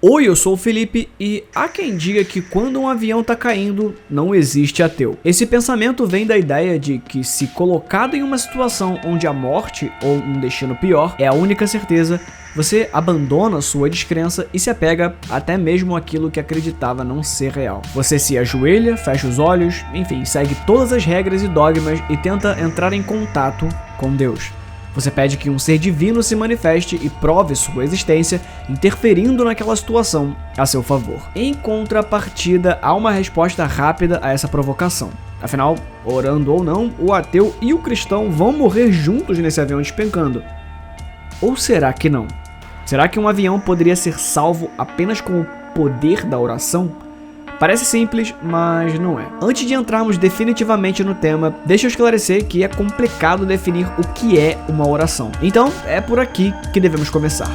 Oi, eu sou o Felipe e há quem diga que quando um avião tá caindo, não existe ateu. Esse pensamento vem da ideia de que se colocado em uma situação onde a morte ou um destino pior é a única certeza, você abandona sua descrença e se apega até mesmo àquilo que acreditava não ser real. Você se ajoelha, fecha os olhos, enfim, segue todas as regras e dogmas e tenta entrar em contato com Deus. Você pede que um ser divino se manifeste e prove sua existência, interferindo naquela situação a seu favor. Em contrapartida, há uma resposta rápida a essa provocação. Afinal, orando ou não, o ateu e o cristão vão morrer juntos nesse avião despencando. Ou será que não? Será que um avião poderia ser salvo apenas com o poder da oração? Parece simples, mas não é. Antes de entrarmos definitivamente no tema, deixa eu esclarecer que é complicado definir o que é uma oração. Então, é por aqui que devemos começar.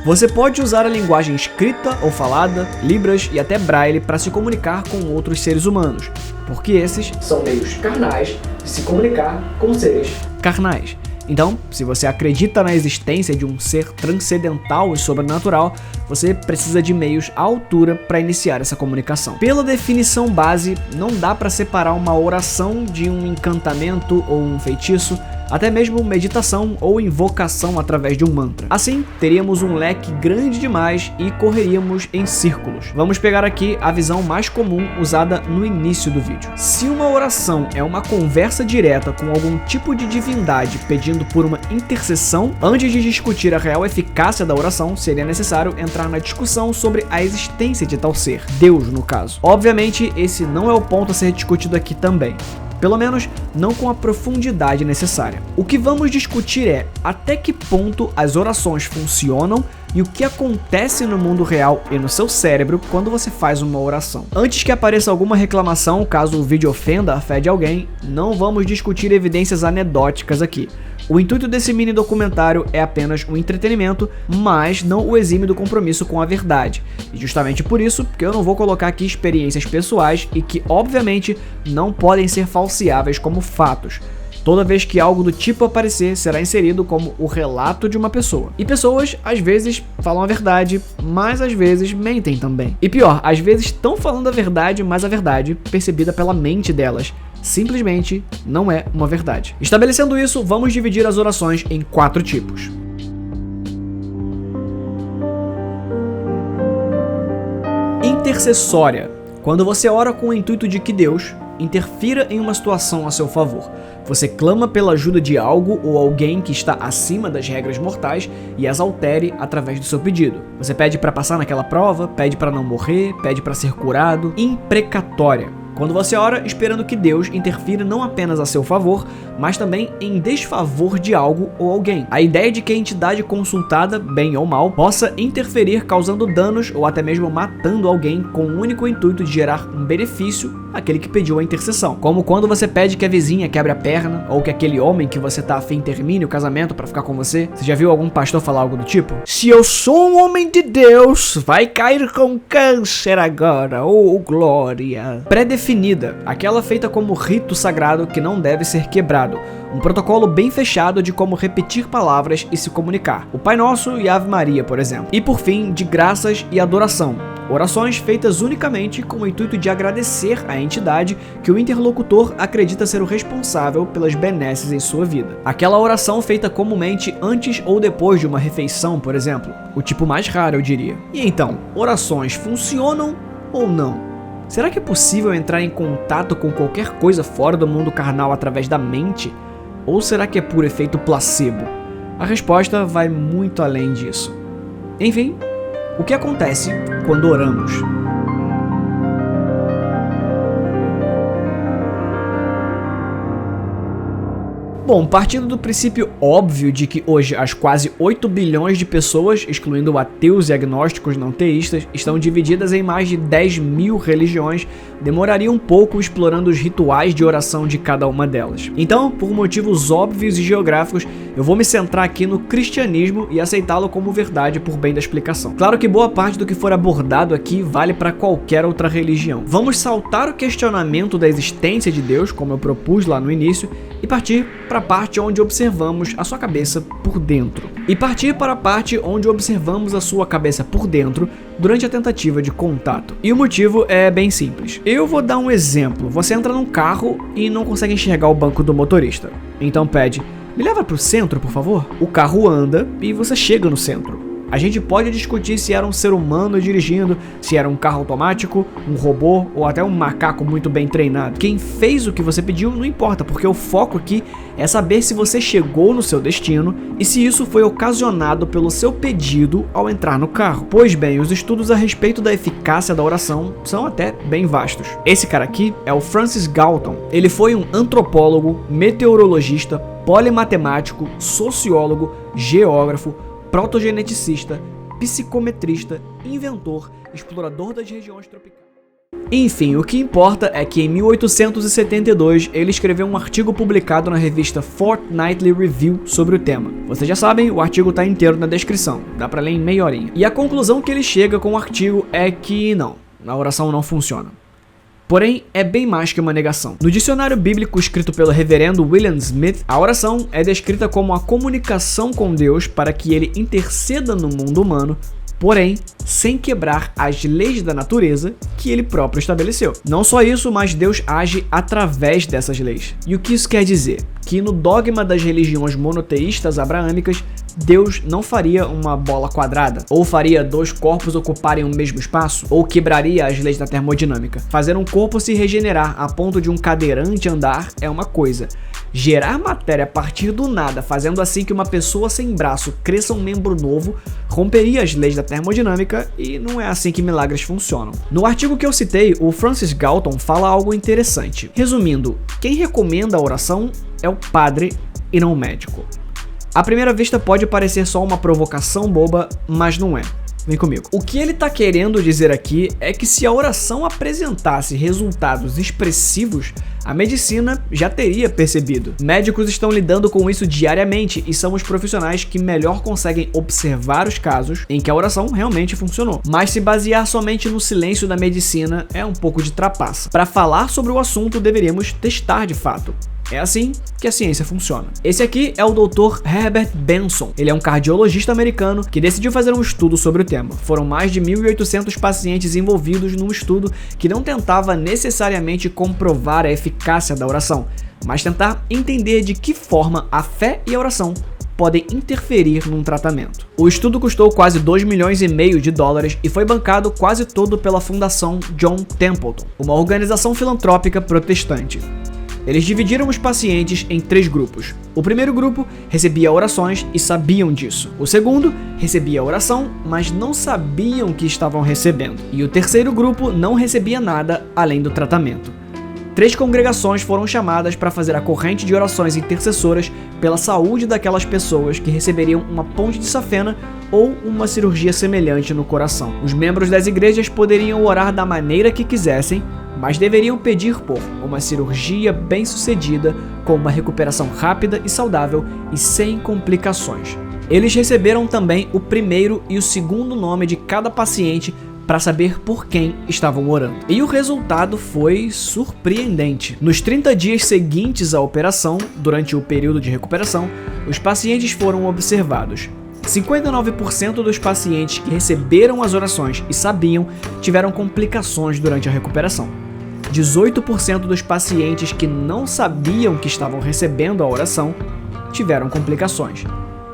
Você pode usar a linguagem escrita ou falada, libras e até braille para se comunicar com outros seres humanos, porque esses são meios carnais de se comunicar com seres carnais. Então, se você acredita na existência de um ser transcendental e sobrenatural, você precisa de meios à altura para iniciar essa comunicação. Pela definição base, não dá para separar uma oração de um encantamento ou um feitiço, até mesmo meditação ou invocação através de um mantra. Assim, teríamos um leque grande demais e correríamos em círculos. Vamos pegar aqui a visão mais comum usada no início do vídeo. Se uma oração é uma conversa direta com algum tipo de divindade pedindo por uma intercessão, antes de discutir a real eficácia da oração, seria necessário entrar na discussão sobre a existência de tal ser, Deus no caso. Obviamente, esse não é o ponto a ser discutido aqui também. Pelo menos não com a profundidade necessária. O que vamos discutir é até que ponto as orações funcionam e o que acontece no mundo real e no seu cérebro quando você faz uma oração. Antes que apareça alguma reclamação, caso o vídeo ofenda a fé de alguém, não vamos discutir evidências anedóticas aqui. O intuito desse mini documentário é apenas um entretenimento, mas não o exime do compromisso com a verdade. E justamente por isso que eu não vou colocar aqui experiências pessoais e que, obviamente, não podem ser falseáveis como fatos. Toda vez que algo do tipo aparecer, será inserido como o relato de uma pessoa. E pessoas, às vezes, falam a verdade, mas às vezes mentem também. E pior, às vezes estão falando a verdade, mas a verdade, percebida pela mente delas, simplesmente não é uma verdade. Estabelecendo isso, vamos dividir as orações em 4 tipos. Intercessória. Quando você ora com o intuito de que Deus interfira em uma situação a seu favor. Você clama pela ajuda de algo ou alguém que está acima das regras mortais e as altere através do seu pedido. Você pede para passar naquela prova, pede para não morrer, pede para ser curado. Imprecatória. Quando você ora esperando que Deus interfira não apenas a seu favor, mas também em desfavor de algo ou alguém. A ideia de que a entidade consultada, bem ou mal, possa interferir causando danos ou até mesmo matando alguém com o único intuito de gerar um benefício àquele que pediu a intercessão. Como quando você pede que a vizinha quebre a perna ou que aquele homem que você tá afim termine o casamento para ficar com você. Você já viu algum pastor falar algo do tipo? Se eu sou um homem de Deus, vai cair com câncer agora, oh glória. Pré-definida, aquela feita como rito sagrado que não deve ser quebrado. Um protocolo bem fechado de como repetir palavras e se comunicar. O Pai Nosso e a Ave Maria, por exemplo. E por fim, de graças e adoração. Orações feitas unicamente com o intuito de agradecer à entidade que o interlocutor acredita ser o responsável pelas benesses em sua vida. Aquela oração feita comumente antes ou depois de uma refeição, por exemplo. O tipo mais raro, eu diria. E então, orações funcionam ou não? Será que é possível entrar em contato com qualquer coisa fora do mundo carnal através da mente? Ou será que é por efeito placebo? A resposta vai muito além disso. Enfim, o que acontece quando oramos? Bom, partindo do princípio óbvio de que hoje as quase 8 bilhões de pessoas, excluindo ateus e agnósticos não teístas, estão divididas em mais de 10 mil religiões, demoraria um pouco explorando os rituais de oração de cada uma delas. Então, por motivos óbvios e geográficos, eu vou me centrar aqui no cristianismo e aceitá-lo como verdade por bem da explicação. Claro que boa parte do que for abordado aqui vale para qualquer outra religião. Vamos saltar o questionamento da existência de Deus, como eu propus lá no início, e partir para a parte onde observamos a sua cabeça por dentro. Durante a tentativa de contato. E o motivo é bem simples. Eu vou dar um exemplo. Você entra num carro e não consegue enxergar o banco do motorista. Então pede: me leva para o centro, por favor? O carro anda e você chega no centro. A gente pode discutir se era um ser humano dirigindo, se era um carro automático, um robô ou até um macaco muito bem treinado. Quem fez o que você pediu não importa, porque o foco aqui é saber se você chegou no seu destino e se isso foi ocasionado pelo seu pedido ao entrar no carro. Pois bem, os estudos a respeito da eficácia da oração são até bem vastos. Esse cara aqui é o Francis Galton. Ele foi um antropólogo, meteorologista, polimatemático, sociólogo, geógrafo, protogeneticista, psicometrista, inventor, explorador das regiões tropicais. Enfim, o que importa é que em 1872 ele escreveu um artigo publicado na revista Fortnightly Review sobre o tema. Vocês já sabem, o artigo tá inteiro na descrição, dá pra ler em meia horinha. E a conclusão que ele chega com o artigo é que não, a oração não funciona. Porém, é bem mais que uma negação. No dicionário bíblico escrito pelo reverendo William Smith, a oração é descrita como a comunicação com Deus para que ele interceda no mundo humano, porém, sem quebrar as leis da natureza que ele próprio estabeleceu. Não só isso, mas Deus age através dessas leis. E o que isso quer dizer? Que no dogma das religiões monoteístas abraâmicas, Deus não faria uma bola quadrada, ou faria dois corpos ocuparem o mesmo espaço, ou quebraria as leis da termodinâmica. Fazer um corpo se regenerar a ponto de um cadeirante andar é uma coisa. Gerar matéria a partir do nada, fazendo assim que uma pessoa sem braço cresça um membro novo, romperia as leis da termodinâmica e não é assim que milagres funcionam. No artigo que eu citei, o Francis Galton fala algo interessante. Resumindo, quem recomenda a oração é o padre e não o médico. À primeira vista pode parecer só uma provocação boba, mas não é. Vem comigo. O que ele tá querendo dizer aqui é que se a oração apresentasse resultados expressivos, a medicina já teria percebido. Médicos estão lidando com isso diariamente e são os profissionais que melhor conseguem observar os casos em que a oração realmente funcionou. Mas se basear somente no silêncio da medicina é um pouco de trapaça. Para falar sobre o assunto, deveríamos testar de fato. É assim que a ciência funciona. Esse aqui é o Dr. Herbert Benson. Ele é um cardiologista americano que decidiu fazer um estudo sobre o tema. Foram mais de 1.800 pacientes envolvidos num estudo que não tentava necessariamente comprovar a eficácia da oração, mas tentar entender de que forma a fé e a oração podem interferir num tratamento. O estudo custou quase 2,5 milhões de dólares e foi bancado quase todo pela Fundação John Templeton, uma organização filantrópica protestante. Eles dividiram os pacientes em 3 grupos. O primeiro grupo recebia orações e sabiam disso. O segundo recebia a oração, mas não sabiam que estavam recebendo. E o terceiro grupo não recebia nada além do tratamento. 3 congregações foram chamadas para fazer a corrente de orações intercessoras pela saúde daquelas pessoas que receberiam uma ponte de safena ou uma cirurgia semelhante no coração. Os membros das igrejas poderiam orar da maneira que quisessem, mas deveriam pedir por uma cirurgia bem-sucedida, com uma recuperação rápida e saudável e sem complicações. Eles receberam também o primeiro e o segundo nome de cada paciente para saber por quem estavam orando. E o resultado foi surpreendente. Nos 30 dias seguintes à operação, durante o período de recuperação, os pacientes foram observados. 59% dos pacientes que receberam as orações e sabiam tiveram complicações durante a recuperação. 18% dos pacientes que não sabiam que estavam recebendo a oração tiveram complicações.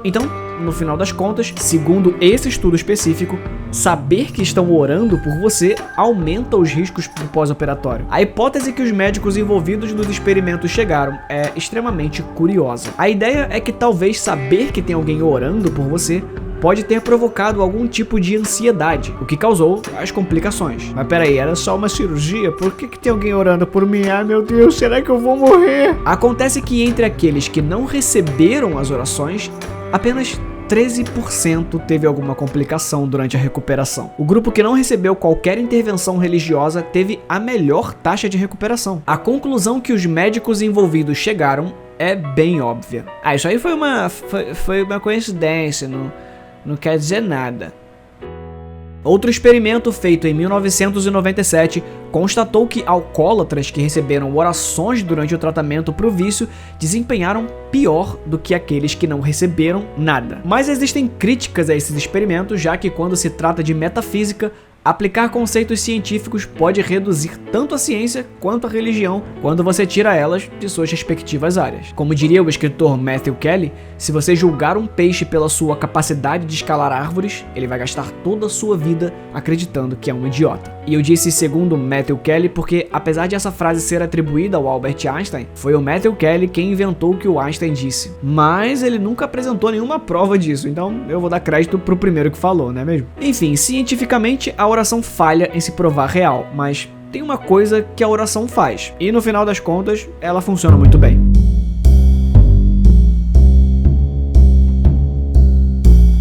Então, no final das contas, segundo esse estudo específico, saber que estão orando por você aumenta os riscos do pós-operatório. A hipótese que os médicos envolvidos nos experimentos chegaram é extremamente curiosa. A ideia é que talvez saber que tem alguém orando por você pode ter provocado algum tipo de ansiedade, o que causou as complicações. Mas peraí, era só uma cirurgia? Por que tem alguém orando por mim? Ai meu Deus, será que eu vou morrer? Acontece que entre aqueles que não receberam as orações, apenas 13% teve alguma complicação durante a recuperação. O grupo que não recebeu qualquer intervenção religiosa teve a melhor taxa de recuperação. A conclusão que os médicos envolvidos chegaram é bem óbvia. Isso aí foi uma coincidência, não quer dizer nada. Outro experimento feito em 1997 constatou que alcoólatras que receberam orações durante o tratamento para o vício desempenharam pior do que aqueles que não receberam nada. Mas existem críticas a esses experimentos, já que quando se trata de metafísica, aplicar conceitos científicos pode reduzir tanto a ciência quanto a religião quando você tira elas de suas respectivas áreas. Como diria o escritor Matthew Kelly, se você julgar um peixe pela sua capacidade de escalar árvores, ele vai gastar toda a sua vida acreditando que é um idiota. E eu disse segundo Matthew Kelly porque, apesar de essa frase ser atribuída ao Albert Einstein, foi o Matthew Kelly quem inventou o que o Einstein disse. Mas ele nunca apresentou nenhuma prova disso, então eu vou dar crédito pro primeiro que falou, não é mesmo? Enfim, cientificamente a oração falha em se provar real, mas tem uma coisa que a oração faz, e no final das contas, ela funciona muito bem.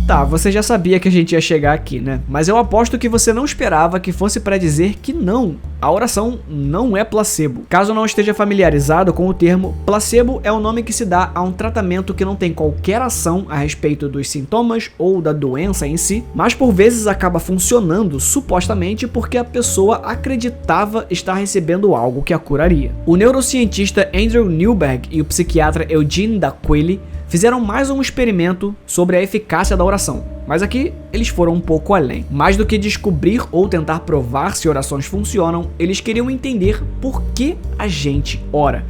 Tá, você já sabia que a gente ia chegar aqui, né? Mas eu aposto que você não esperava que fosse para dizer que não, a oração não é placebo. Caso não esteja familiarizado com o termo, placebo é o nome que se dá a um tratamento que não tem qualquer ação a respeito dos sintomas ou da doença em si, mas por vezes acaba funcionando supostamente porque a pessoa acreditava estar recebendo algo que a curaria. O neurocientista Andrew Newberg e o psiquiatra Eugene D'Aquili fizeram mais um experimento sobre a eficácia da oração, mas aqui eles foram um pouco além. Mais do que descobrir ou tentar provar se orações funcionam, eles queriam entender por que a gente ora.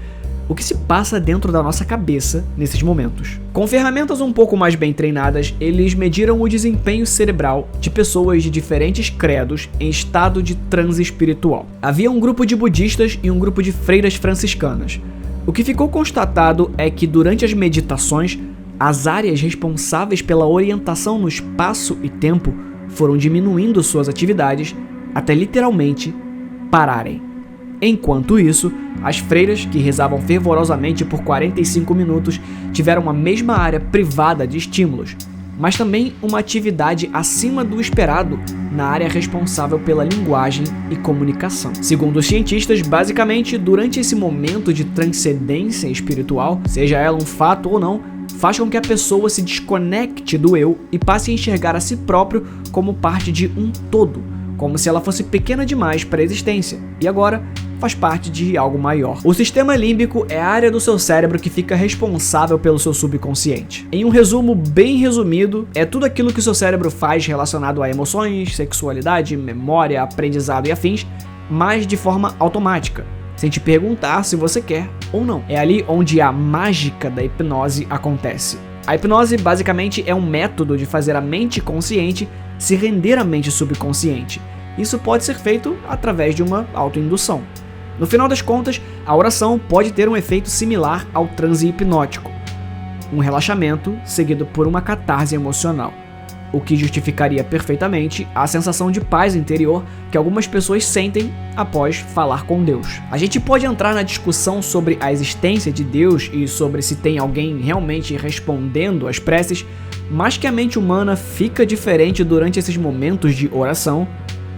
O que se passa dentro da nossa cabeça nesses momentos. Com ferramentas um pouco mais bem treinadas, eles mediram o desempenho cerebral de pessoas de diferentes credos em estado de transe espiritual. Havia um grupo de budistas e um grupo de freiras franciscanas. O que ficou constatado é que durante as meditações, as áreas responsáveis pela orientação no espaço e tempo foram diminuindo suas atividades até literalmente pararem. Enquanto isso, as freiras, que rezavam fervorosamente por 45 minutos, tiveram a mesma área privada de estímulos, mas também uma atividade acima do esperado na área responsável pela linguagem e comunicação. Segundo os cientistas, basicamente, durante esse momento de transcendência espiritual, seja ela um fato ou não, faz com que a pessoa se desconecte do eu e passe a enxergar a si próprio como parte de um todo, como se ela fosse pequena demais para a existência, e agora faz parte de algo maior. O sistema límbico é a área do seu cérebro que fica responsável pelo seu subconsciente. Em um resumo bem resumido, é tudo aquilo que o seu cérebro faz relacionado a emoções, sexualidade, memória, aprendizado e afins, mas de forma automática, sem te perguntar se você quer ou não. É ali onde a mágica da hipnose acontece. A hipnose basicamente é um método de fazer a mente consciente se render à mente subconsciente. Isso pode ser feito através de uma autoindução. No final das contas, a oração pode ter um efeito similar ao transe hipnótico, um relaxamento seguido por uma catarse emocional, o que justificaria perfeitamente a sensação de paz interior que algumas pessoas sentem após falar com Deus. A gente pode entrar na discussão sobre a existência de Deus e sobre se tem alguém realmente respondendo às preces, mas que a mente humana fica diferente durante esses momentos de oração.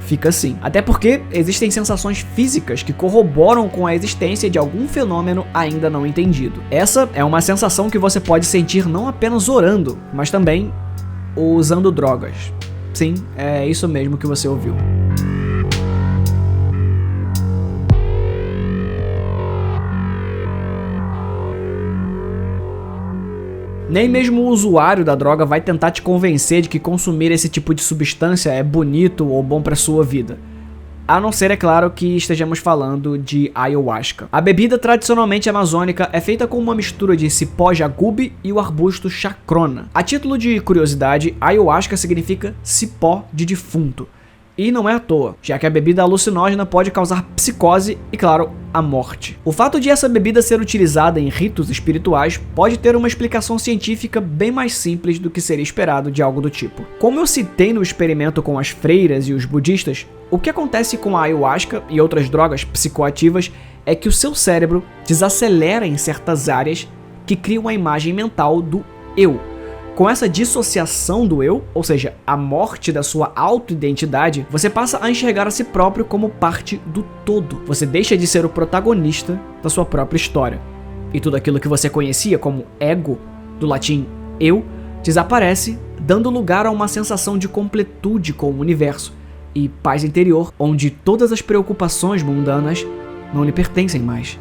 Fica assim. Até porque existem sensações físicas que corroboram com a existência de algum fenômeno ainda não entendido. Essa é uma sensação que você pode sentir não apenas orando, mas também usando drogas. Sim, é isso mesmo que você ouviu. Nem mesmo o usuário da droga vai tentar te convencer de que consumir esse tipo de substância é bonito ou bom para sua vida. A não ser, é claro, que estejamos falando de ayahuasca. A bebida tradicionalmente amazônica é feita com uma mistura de cipó jagube e o arbusto chacrona. A título de curiosidade, ayahuasca significa cipó de defunto. E não é à toa, já que a bebida alucinógena pode causar psicose e, claro, a morte. O fato de essa bebida ser utilizada em ritos espirituais pode ter uma explicação científica bem mais simples do que seria esperado de algo do tipo. Como eu citei no experimento com as freiras e os budistas, o que acontece com a ayahuasca e outras drogas psicoativas é que o seu cérebro desacelera em certas áreas que criam a imagem mental do eu. Com essa dissociação do eu, ou seja, a morte da sua autoidentidade, você passa a enxergar a si próprio como parte do todo. Você deixa de ser o protagonista da sua própria história. E tudo aquilo que você conhecia como ego, do latim eu, desaparece, dando lugar a uma sensação de completude com o universo, e paz interior, onde todas as preocupações mundanas não lhe pertencem mais.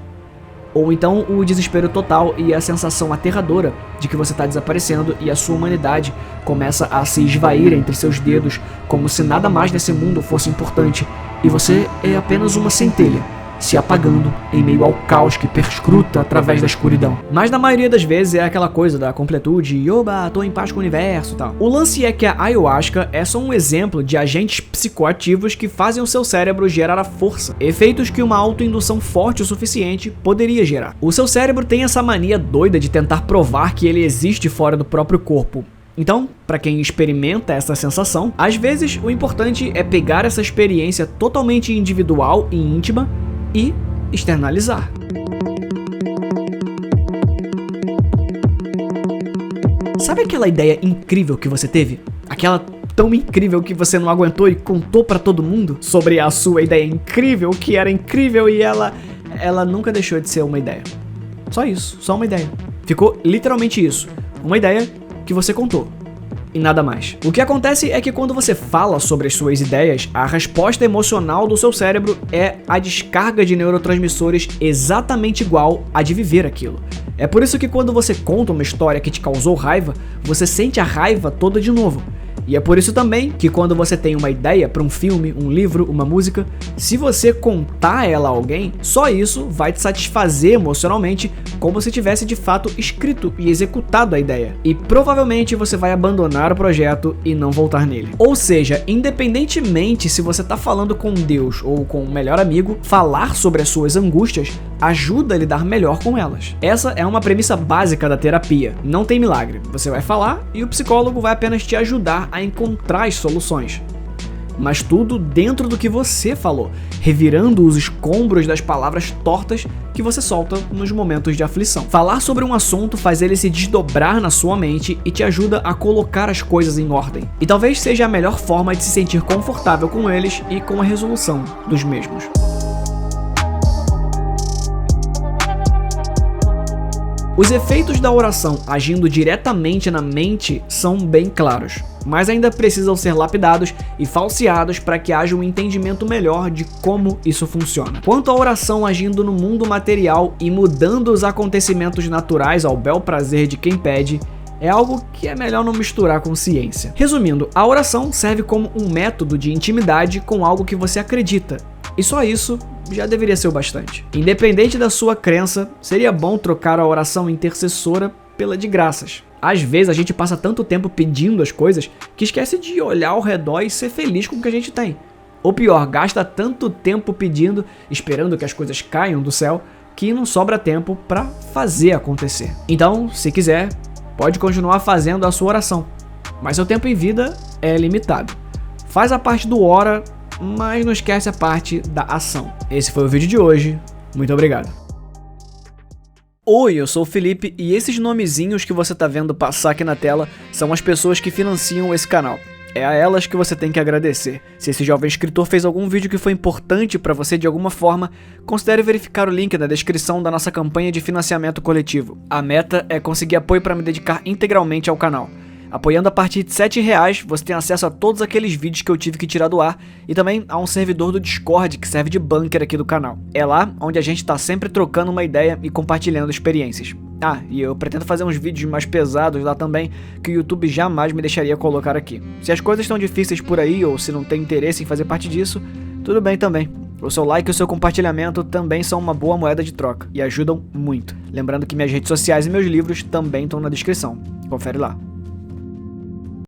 Ou então o desespero total e a sensação aterradora de que você está desaparecendo e a sua humanidade começa a se esvair entre seus dedos como se nada mais nesse mundo fosse importante e você é apenas uma centelha se apagando em meio ao caos que perscruta através da escuridão. Mas na maioria das vezes é aquela coisa da completude e oba, tô em paz com o universo e tal. O lance é que a ayahuasca é só um exemplo de agentes psicoativos que fazem o seu cérebro gerar a força, efeitos que uma autoindução forte o suficiente poderia gerar. O seu cérebro tem essa mania doida de tentar provar que ele existe fora do próprio corpo. Então, para quem experimenta essa sensação, às vezes o importante é pegar essa experiência totalmente individual e íntima e externalizar. Sabe aquela ideia incrível que você teve? Aquela tão incrível que você não aguentou e contou pra todo mundo sobre a sua ideia incrível, que era incrível e ela nunca deixou de ser uma ideia. Só isso, só uma ideia. Ficou literalmente isso, uma ideia que você contou. E nada mais. O que acontece é que quando você fala sobre as suas ideias, a resposta emocional do seu cérebro é a descarga de neurotransmissores exatamente igual a de viver aquilo. É por isso que quando você conta uma história que te causou raiva, você sente a raiva toda de novo. E é por isso também que quando você tem uma ideia para um filme, um livro, uma música, se você contar ela a alguém, só isso vai te satisfazer emocionalmente como se tivesse de fato escrito e executado a ideia. E provavelmente você vai abandonar o projeto e não voltar nele. Ou seja, independentemente se você está falando com Deus ou com um melhor amigo, falar sobre as suas angústias ajuda a lidar melhor com elas. Essa é uma premissa básica da terapia. Não tem milagre. Você vai falar e o psicólogo vai apenas te ajudar a encontrar as soluções. Mas tudo dentro do que você falou, revirando os escombros das palavras tortas que você solta nos momentos de aflição. Falar sobre um assunto faz ele se desdobrar na sua mente e te ajuda a colocar as coisas em ordem. E talvez seja a melhor forma de se sentir confortável com eles e com a resolução dos mesmos. Os efeitos da oração agindo diretamente na mente são bem claros, mas ainda precisam ser lapidados e falseados para que haja um entendimento melhor de como isso funciona. Quanto à oração agindo no mundo material e mudando os acontecimentos naturais ao bel prazer de quem pede, é algo que é melhor não misturar com ciência. Resumindo, a oração serve como um método de intimidade com algo que você acredita, e só isso já deveria ser o bastante. Independente da sua crença, seria bom trocar a oração intercessora pela de graças. Às vezes a gente passa tanto tempo pedindo as coisas que esquece de olhar ao redor e ser feliz com o que a gente tem. Ou pior, gasta tanto tempo pedindo, esperando que as coisas caiam do céu, que não sobra tempo para fazer acontecer. Então, se quiser, pode continuar fazendo a sua oração, mas seu tempo em vida é limitado. Faz a parte do ora, mas não esquece a parte da ação. Esse foi o vídeo de hoje. Muito obrigado. Oi, eu sou o Felipe e esses nomezinhos que você tá vendo passar aqui na tela são as pessoas que financiam esse canal. É a elas que você tem que agradecer. Se esse jovem escritor fez algum vídeo que foi importante para você de alguma forma, considere verificar o link na descrição da nossa campanha de financiamento coletivo. A meta é conseguir apoio para me dedicar integralmente ao canal. Apoiando a partir de R$7, você tem acesso a todos aqueles vídeos que eu tive que tirar do ar e também a um servidor do Discord que serve de bunker aqui do canal. É lá onde a gente tá sempre trocando uma ideia e compartilhando experiências. Ah, e eu pretendo fazer uns vídeos mais pesados lá também, que o YouTube jamais me deixaria colocar aqui. Se as coisas estão difíceis por aí ou se não tem interesse em fazer parte disso, tudo bem também. O seu like e o seu compartilhamento também são uma boa moeda de troca e ajudam muito. Lembrando que minhas redes sociais e meus livros também estão na descrição. Confere lá.